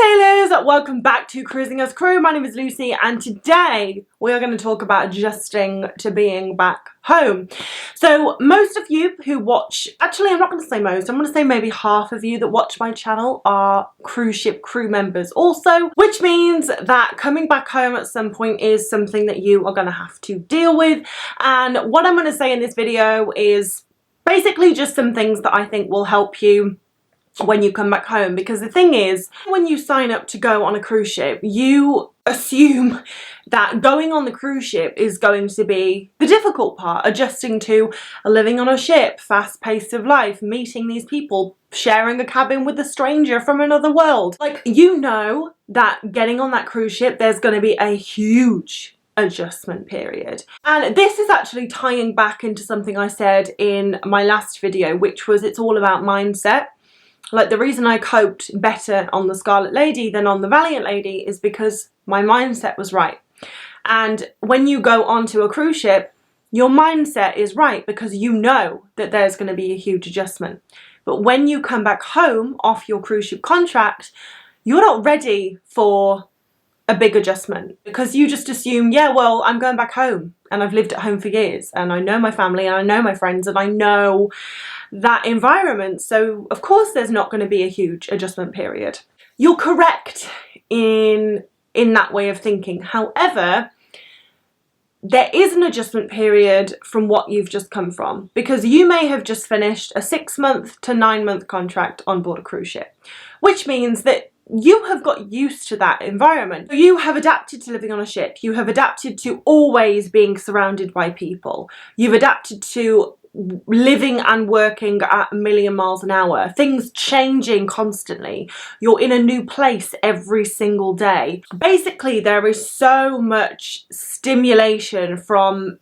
Hi sailors, welcome back to Cruising as Crew. My name is Lucy and today we are going to talk about adjusting to being back home. So most of you who watch, actually I'm not going to say most, I'm going to say maybe half of you that watch my channel are cruise ship crew members also, which means that coming back home at some point is something that you are going to have to deal with. And what I'm going to say in this video is basically just some things that I think will help you when you come back home, because the thing is, when you sign up to go on a cruise ship, you assume that going on the cruise ship is going to be the difficult part, adjusting to living on a ship, fast pace of life, meeting these people, sharing a cabin with a stranger from another world. Like, you know that getting on that cruise ship, there's going to be a huge adjustment period. And this is actually tying back into something I said in my last video, which was it's all about mindset. Like, the reason I coped better on the Scarlet Lady than on the Valiant Lady is because my mindset was right. And when you go onto a cruise ship, your mindset is right because you know that there's going to be a huge adjustment. But when you come back home off your cruise ship contract, you're not ready for a big adjustment because you just assume, yeah, well, I'm going back home and I've lived at home for years and I know my family and I know my friends and I know that environment, so of course there's not going to be a huge adjustment period. You're correct in that way of thinking. However, there is an adjustment period from what you've just come from, because you may have just finished a 6-month to 9-month contract on board a cruise ship, which means that you have got used to that environment. You have adapted to living on a ship. You have adapted to always being surrounded by people. You've adapted to living and working at 1,000,000 miles an hour, things changing constantly. You're in a new place every single day. Basically, there is so much stimulation from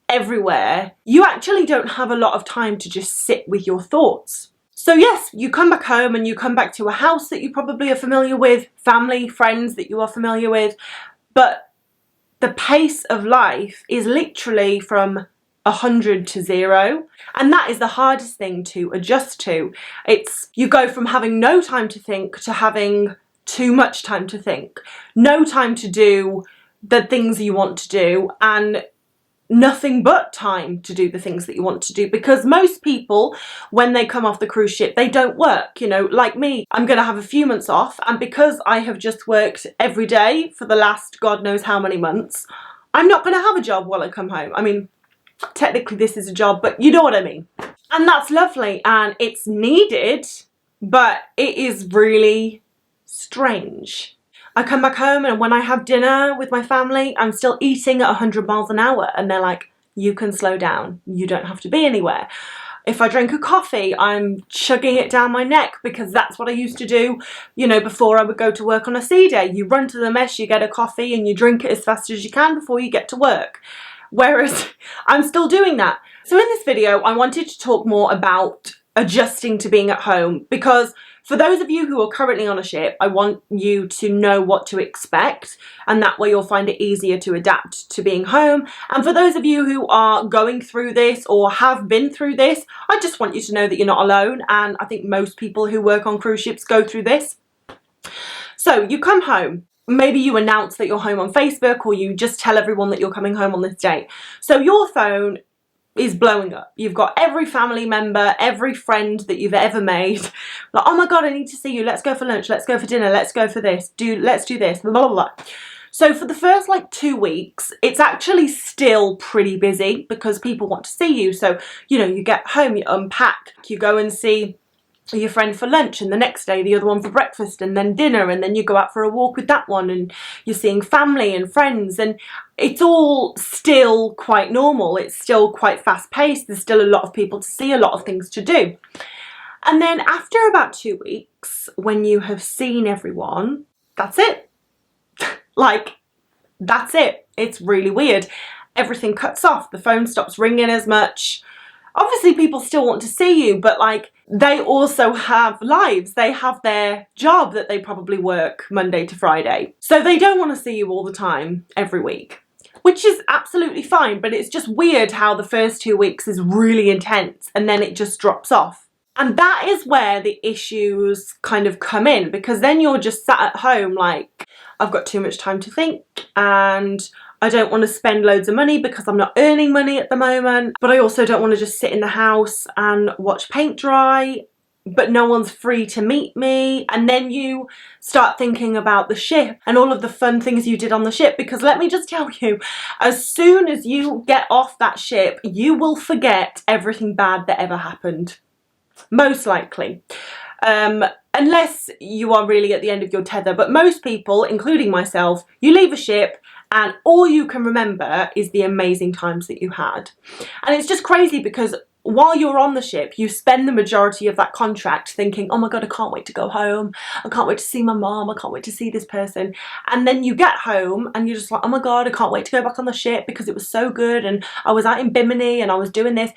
everywhere. You actually don't have a lot of time to just sit with your thoughts. So yes, you come back home and you come back to a house that you probably are familiar with, family, friends that you are familiar with, but the pace of life is literally from 100 to 0, and that is the hardest thing to adjust to. It's, you go from having no time to think to having too much time to think, no time to do the things you want to do, and nothing but time to do the things that you want to do, because most people, when they come off the cruise ship, they don't work. You know, like me, I'm going to have a few months off, and because I have just worked every day for the last God knows how many months, I'm not going to have a job while I come home. I mean, technically this is a job, but you know what I mean. And that's lovely and it's needed, but it is really strange. I come back home and when I have dinner with my family, I'm still eating at 100 miles an hour and they're like, you can slow down, you don't have to be anywhere. If I drink a coffee, I'm chugging it down my neck because that's what I used to do, you know, before I would go to work on a sea day. You run to the mess, you get a coffee and you drink it as fast as you can before you get to work. Whereas I'm still doing that. So in this video, I wanted to talk more about adjusting to being at home, because for those of you who are currently on a ship, I want you to know what to expect, and that way you'll find it easier to adapt to being home. And for those of you who are going through this or have been through this, I just want you to know that you're not alone, and I think most people who work on cruise ships go through this. So you come home. Maybe you announce that you're home on Facebook, or you just tell everyone that you're coming home on this date. So your phone is blowing up. You've got every family member, every friend that you've ever made. Like, oh my God, I need to see you. Let's go for lunch. Let's go for dinner. Let's go for this. Let's do this. Blah, blah, blah. So for the first like 2 weeks, it's actually still pretty busy because people want to see you. So, you know, you get home, you unpack, you go and see your friend for lunch, and the next day the other one for breakfast, and then dinner, and then you go out for a walk with that one, and you're seeing family and friends, and it's all still quite normal. It's still quite fast paced. There's still a lot of people to see, a lot of things to do. And then after about 2 weeks, when you have seen everyone, that's it. Like, that's it. It's really weird. Everything cuts off. The phone stops ringing as much. Obviously people still want to see you, but like, they also have lives. They have their job that they probably work Monday to Friday. So they don't want to see you all the time, every week, which is absolutely fine. But it's just weird how the first 2 weeks is really intense and then it just drops off. And that is where the issues kind of come in, because then you're just sat at home like, I've got too much time to think and I don't want to spend loads of money because I'm not earning money at the moment, but I also don't want to just sit in the house and watch paint dry, but no one's free to meet me. And then you start thinking about the ship and all of the fun things you did on the ship, because let me just tell you, as soon as you get off that ship, you will forget everything bad that ever happened. Most likely. Unless you are really at the end of your tether. But most people, including myself, you leave a ship and all you can remember is the amazing times that you had. And it's just crazy because while you're on the ship, you spend the majority of that contract thinking, oh my God, I can't wait to go home. I can't wait to see my mom. I can't wait to see this person. And then you get home and you're just like, oh my God, I can't wait to go back on the ship because it was so good. And I was out in Bimini and I was doing this.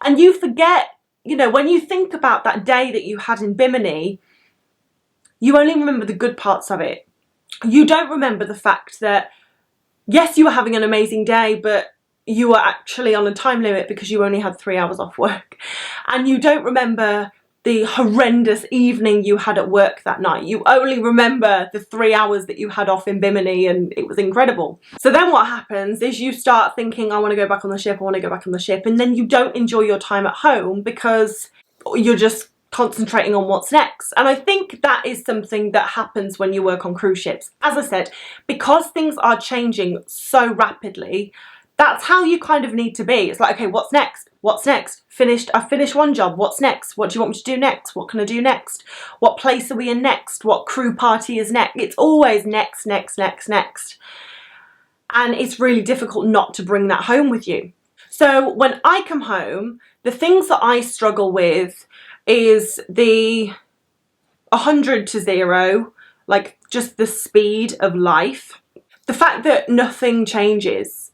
And you forget, you know, when you think about that day that you had in Bimini, you only remember the good parts of it. You don't remember the fact that, yes, you were having an amazing day, but you were actually on a time limit because you only had 3 hours off work. And you don't remember the horrendous evening you had at work that night. You only remember the 3 hours that you had off in Bimini and it was incredible. So then what happens is you start thinking, I want to go back on the ship, I want to go back on the ship. And then you don't enjoy your time at home because you're just concentrating on what's next. And I think that is something that happens when you work on cruise ships. As I said, because things are changing so rapidly, that's how you kind of need to be. It's like, okay, what's next? What's next? I've finished one job. What's next? What do you want me to do next? What can I do next? What place are we in next? What crew party is next? It's always next, next, next, next. And it's really difficult not to bring that home with you. So when I come home, the things that I struggle with is the 100 to 0, like just the speed of life. The fact that nothing changes.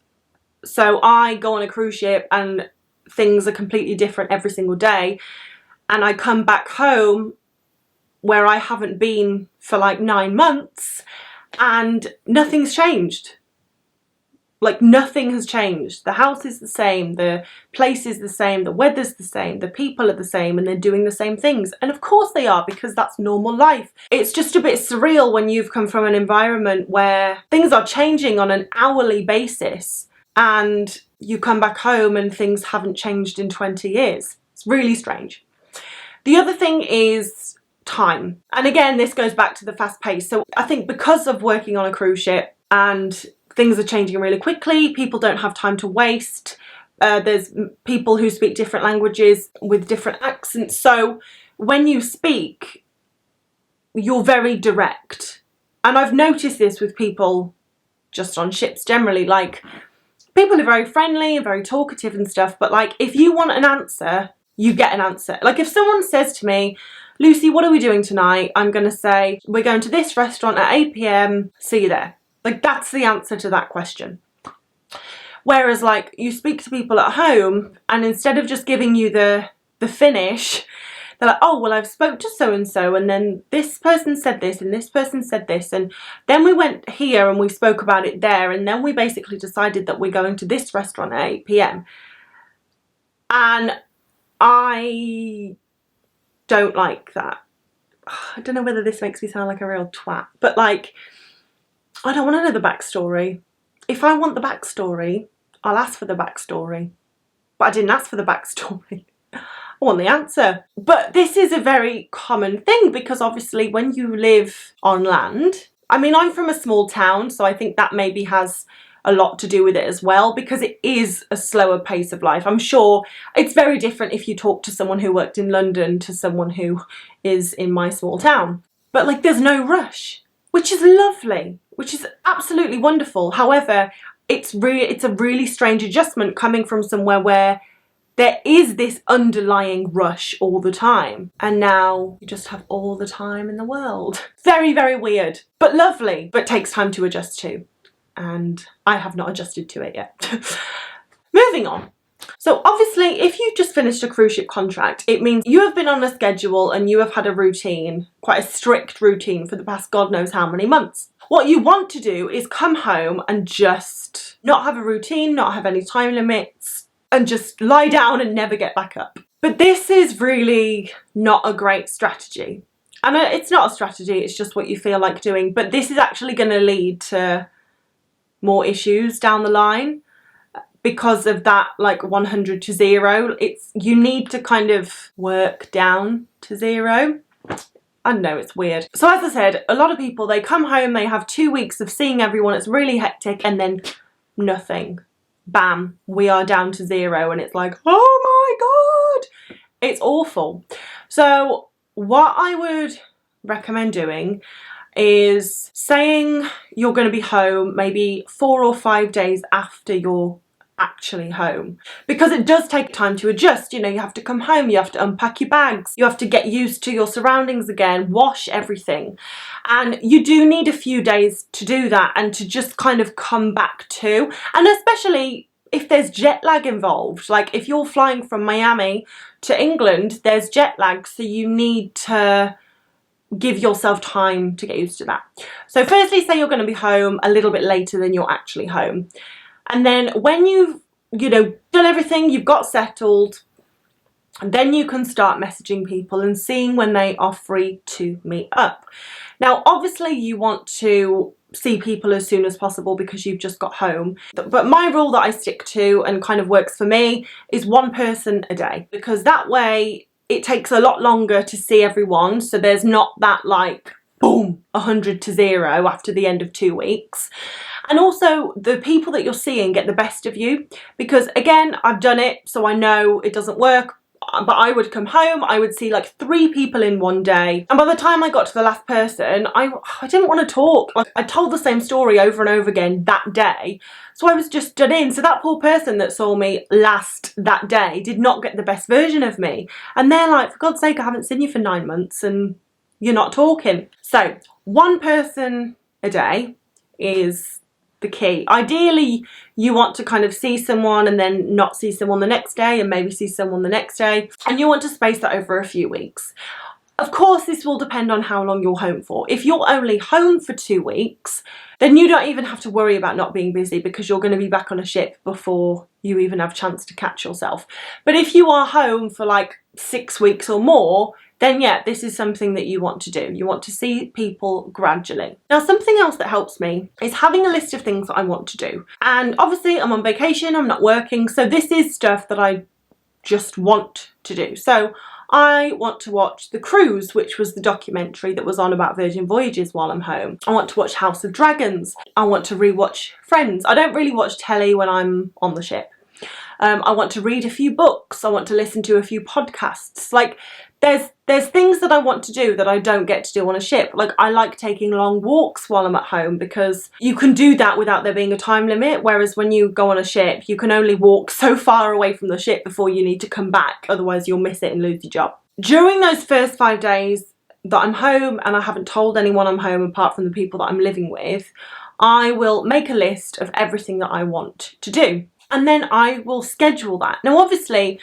So I go on a cruise ship and things are completely different every single day. And I come back home where I haven't been for like 9 months and nothing's changed. Like nothing has changed. The house is the same, the place is the same, the weather's the same, the people are the same, and they're doing the same things. And of course they are, because that's normal life. It's just a bit surreal when you've come from an environment where things are changing on an hourly basis and you come back home and things haven't changed in 20 years. It's really strange. The other thing is time. And again, this goes back to the fast pace. So I think because of working on a cruise ship and things are changing really quickly, people don't have time to waste. There's people who speak different languages with different accents. So when you speak, you're very direct. And I've noticed this with people just on ships generally. Like, people are very friendly and very talkative and stuff, but like if you want an answer, you get an answer. Like if someone says to me, Lucy, what are we doing tonight? I'm going to say, we're going to this restaurant at 8 p.m. See you there. Like that's the answer to that question. Whereas like you speak to people at home and instead of just giving you the finish, they're like, oh, well, I've spoke to so-and-so and then this person said this and this person said this and then we went here and we spoke about it there and then we basically decided that we're going to this restaurant at 8 p.m. And I don't like that. I don't know whether this makes me sound like a real twat, but like, I don't want to know the backstory. If I want the backstory, I'll ask for the backstory. But I didn't ask for the backstory. I want the answer. But this is a very common thing because obviously when you live on land, I mean, I'm from a small town, so I think that maybe has a lot to do with it as well because it is a slower pace of life. I'm sure it's very different if you talk to someone who worked in London to someone who is in my small town. But like there's no rush, which is lovely, which is absolutely wonderful. However, it's a really strange adjustment coming from somewhere where there is this underlying rush all the time. And now you just have all the time in the world. Very, very weird, but lovely, but takes time to adjust to. And I have not adjusted to it yet. Moving on. So obviously, if you've just finished a cruise ship contract, it means you have been on a schedule and you have had a routine, quite a strict routine for the past God knows how many months. What you want to do is come home and just not have a routine, not have any time limits, and just lie down and never get back up. But this is really not a great strategy. And it's not a strategy, it's just what you feel like doing. But this is actually going to lead to more issues down the line because of that, like 100 to 0. You need to kind of work down to 0. I know, it's weird. So as I said, a lot of people, they come home, they have 2 weeks of seeing everyone, it's really hectic, and then nothing. Bam, we are down to 0, and it's like, oh my God, it's awful. So what I would recommend doing is saying you're going to be home maybe 4 or 5 days after you're actually home, because it does take time to adjust. You know, you have to come home, you have to unpack your bags, you have to get used to your surroundings again, wash everything, and you do need a few days to do that and to just kind of come back to. And especially if there's jet lag involved, like if you're flying from Miami to England, there's jet lag, so you need to give yourself time to get used to that. So firstly, say you're going to be home a little bit later than you're actually home. And then when you've, done everything, you've got settled, then you can start messaging people and seeing when they are free to meet up. Now, obviously you want to see people as soon as possible because you've just got home. But my rule that I stick to and kind of works for me is 1 person a day, because that way it takes a lot longer to see everyone. So there's not that like, boom, 100 to 0 after the end of 2 weeks. And also the people that you're seeing get the best of you, because again, I've done it, so I know it doesn't work. But I would come home, I would see like 3 people in one day, and by the time I got to the last person, I didn't want to talk. Like, I told the same story over and over again that day, so I was just done in. So that poor person that saw me last that day did not get the best version of me, and they're like, for God's sake, I haven't seen you for 9 months and you're not talking. So 1 person a day is the key. Ideally, you want to kind of see someone and then not see someone the next day and maybe see someone the next day, and you want to space that over a few weeks. Of course, this will depend on how long you're home for. If you're only home for 2 weeks, then you don't even have to worry about not being busy, because you're going to be back on a ship before you even have a chance to catch yourself. But if you are home for like 6 weeks or more, then yeah, this is something that you want to do. You want to see people gradually. Now, something else that helps me is having a list of things that I want to do. And obviously I'm on vacation, I'm not working, so this is stuff that I just want to do. So I want to watch The Cruise, which was the documentary that was on about Virgin Voyages while I'm home. I want to watch House of Dragons. I want to rewatch Friends. I don't really watch telly when I'm on the ship. I want to read a few books. I want to listen to a few podcasts. Like, there's things that I want to do that I don't get to do on a ship. Like, I like taking long walks while I'm at home, because you can do that without there being a time limit, whereas when you go on a ship, you can only walk so far away from the ship before you need to come back, otherwise you'll miss it and lose your job. During those first 5 days that I'm home, and I haven't told anyone I'm home apart from the people that I'm living with, I will make a list of everything that I want to do, and then I will schedule that. Now, obviously,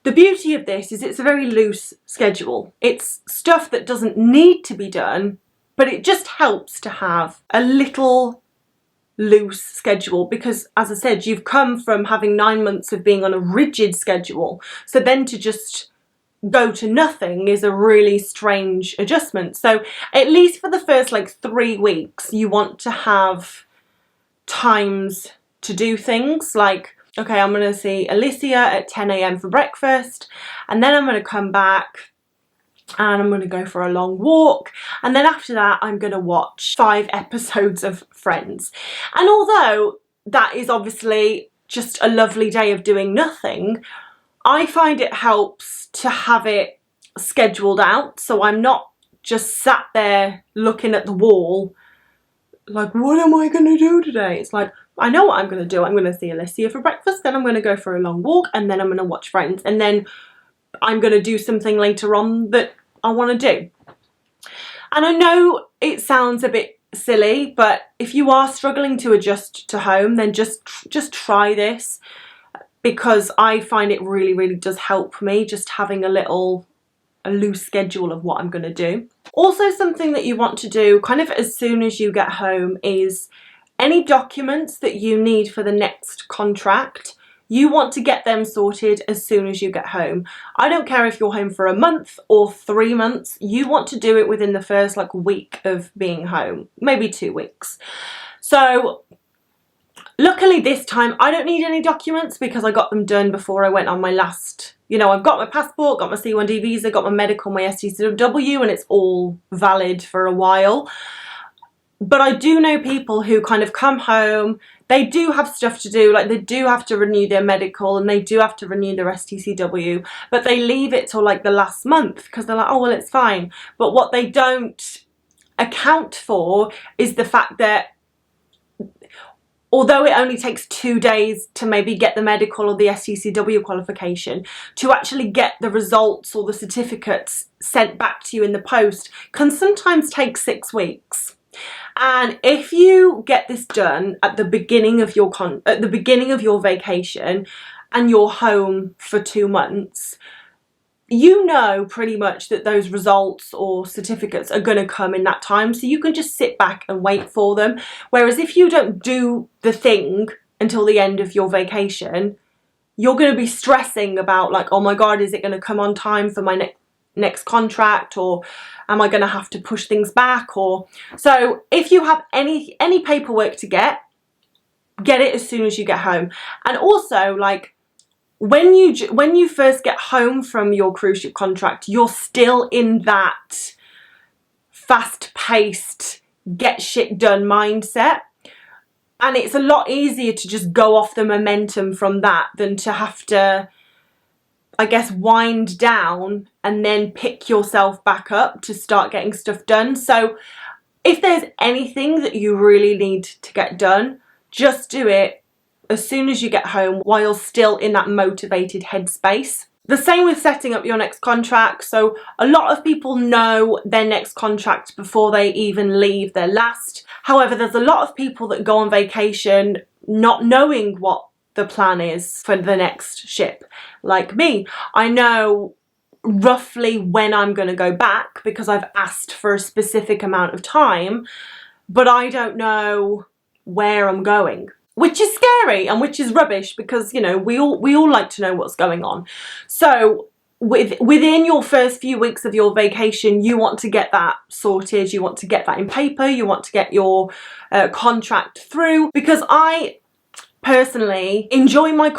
the beauty of this is it's a very loose schedule. It's stuff that doesn't need to be done, but it just helps to have a little loose schedule, because, as I said, you've come from having 9 months of being on a rigid schedule, so then to just go to nothing is a really strange adjustment. So at least for the first like 3 weeks, you want to have times to do things. Like, okay, I'm going to see Alicia at 10 AM for breakfast, and then I'm going to come back and I'm going to go for a long walk, and then after that I'm going to watch 5 episodes of Friends. And although that is obviously just a lovely day of doing nothing, I find it helps to have it scheduled out, so I'm not just sat there looking at the wall like, what am I going to do today? It's like, I know what I'm going to do. I'm going to see Alicia for breakfast, then I'm going to go for a long walk, and then I'm going to watch Friends, and then I'm going to do something later on that I want to do. And I know it sounds a bit silly, but if you are struggling to adjust to home, then just try this, because I find it really, really does help me, just having a loose schedule of what I'm going to do. Also, something that you want to do kind of as soon as you get home is any documents that you need for the next contract, You want to get them sorted as soon as you get home. I don't care if you're home for a month or 3 months, you want to do it within the first like week of being home, maybe 2 weeks. So luckily this time I don't need any documents because I got them done before I went on my last, you know, I've got my passport, got my C1D visa, got my medical, my STCW, and it's all valid for a while. But I do know people who kind of come home, they do have stuff to do, like they do have to renew their medical and they do have to renew their STCW, but they leave it till like the last month because they're like, oh well, it's fine. But what they don't account for is the fact that although it only takes 2 days to maybe get the medical or the STCW qualification, to actually get the results or the certificates sent back to you in the post can sometimes take 6 weeks. And if you get this done at the beginning of your vacation and you're home for 2 months, you know pretty much that those results or certificates are going to come in that time, so you can just sit back and wait for them. Whereas if you don't do the thing until the end of your vacation, you're going to be stressing about like, oh my god, is it going to come on time for my next contract, or am I going to have to push things back? Or so if you have any paperwork to get it as soon as you get home. And also, like, when you first get home from your cruise ship contract, you're still in that fast-paced, get shit done mindset. And it's a lot easier to just go off the momentum from that than to have to, I guess, wind down and then pick yourself back up to start getting stuff done. So if there's anything that you really need to get done, just do it as soon as you get home while you're still in that motivated headspace. The same with setting up your next contract. So a lot of people know their next contract before they even leave their last. However, there's a lot of people that go on vacation not knowing what the plan is for the next ship. Like me, I know roughly when I'm going to go back because I've asked for a specific amount of time, but I don't know where I'm going, which is scary and which is rubbish because, you know, we all like to know what's going on. So within your first few weeks of your vacation, you want to get that sorted, you want to get that in paper, you want to get your contract through, because I personally enjoy my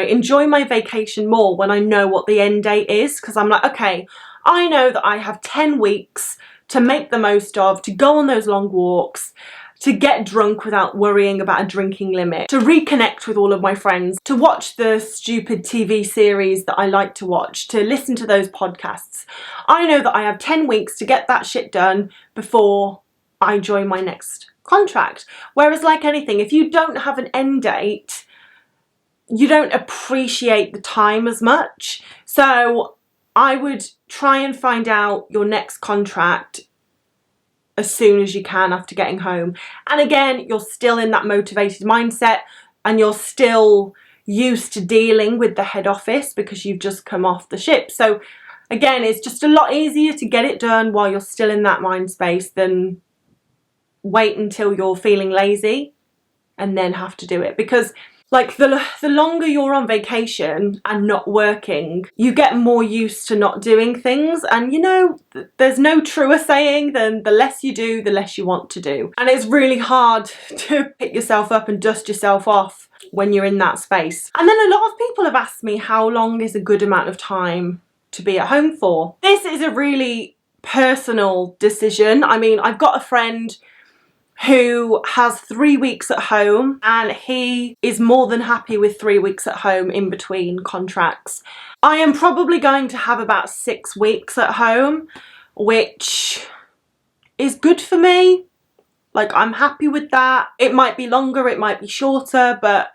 enjoy my vacation more when I know what the end date is, because I'm like, okay, I know that I have 10 weeks to make the most of, to go on those long walks, to get drunk without worrying about a drinking limit, to reconnect with all of my friends, to watch the stupid TV series that I like to watch, to listen to those podcasts. I know that I have 10 weeks to get that shit done before I join my next contract. Whereas, like anything, if you don't have an end date, you don't appreciate the time as much. So I would try and find out your next contract as soon as you can after getting home. And again, you're still in that motivated mindset and you're still used to dealing with the head office because you've just come off the ship. So again, it's just a lot easier to get it done while you're still in that mind space than wait until you're feeling lazy and then have to do it. Because like the longer you're on vacation and not working, you get more used to not doing things. And you know, there's no truer saying than the less you do, the less you want to do. And it's really hard to pick yourself up and dust yourself off when you're in that space. And then a lot of people have asked me how long is a good amount of time to be at home for. This is a really personal decision. I mean, I've got a friend who has 3 weeks at home and he is more than happy with 3 weeks at home in between contracts. I am probably going to have about 6 weeks at home, which is good for me. Like, I'm happy with that. It might be longer, it might be shorter, but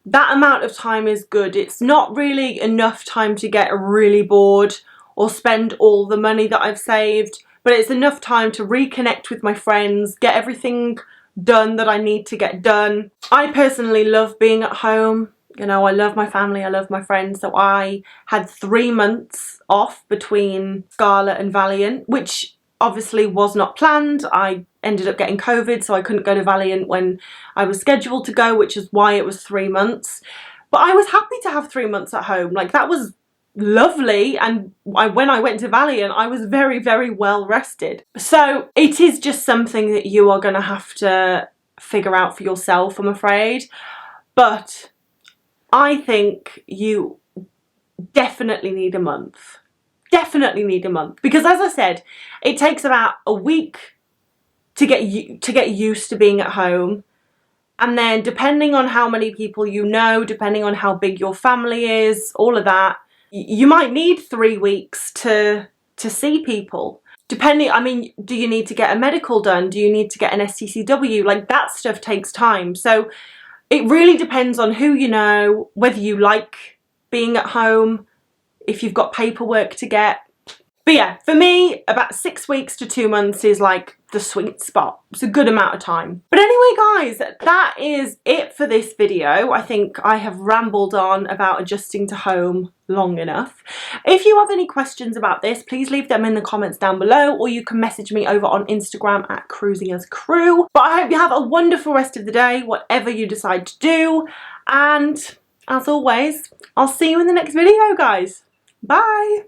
that amount of time is good. It's not really enough time to get really bored or spend all the money that I've saved, but it's enough time to reconnect with my friends, get everything done that I need to get done. I personally love being at home. You know, I love my family, I love my friends. So I had 3 months off between Scarlet and Valiant, which obviously was not planned. I ended up getting COVID, so I couldn't go to Valiant when I was scheduled to go, which is why it was 3 months. But I was happy to have 3 months at home. Like, that was lovely, and when I went to Valiant, I was very, very well rested. So it is just something that you are going to have to figure out for yourself, I'm afraid. But I think you definitely need a month. Definitely need a month, because as I said, it takes about a week to get used to being at home, and then depending on how many people you know, depending on how big your family is, all of that, you might need 3 weeks to see people. Depending, I mean, do you need to get a medical done? Do you need to get an STCW? Like, that stuff takes time. So it really depends on who you know, whether you like being at home, if you've got paperwork to get. But yeah, for me, about 6 weeks to 2 months is like the sweet spot. It's a good amount of time. But anyway, guys, that is it for this video. I think I have rambled on about adjusting to home long enough. If you have any questions about this, please leave them in the comments down below, or you can message me over on Instagram at CruisingAsCrew. But I hope you have a wonderful rest of the day, whatever you decide to do. And as always, I'll see you in the next video, guys. Bye.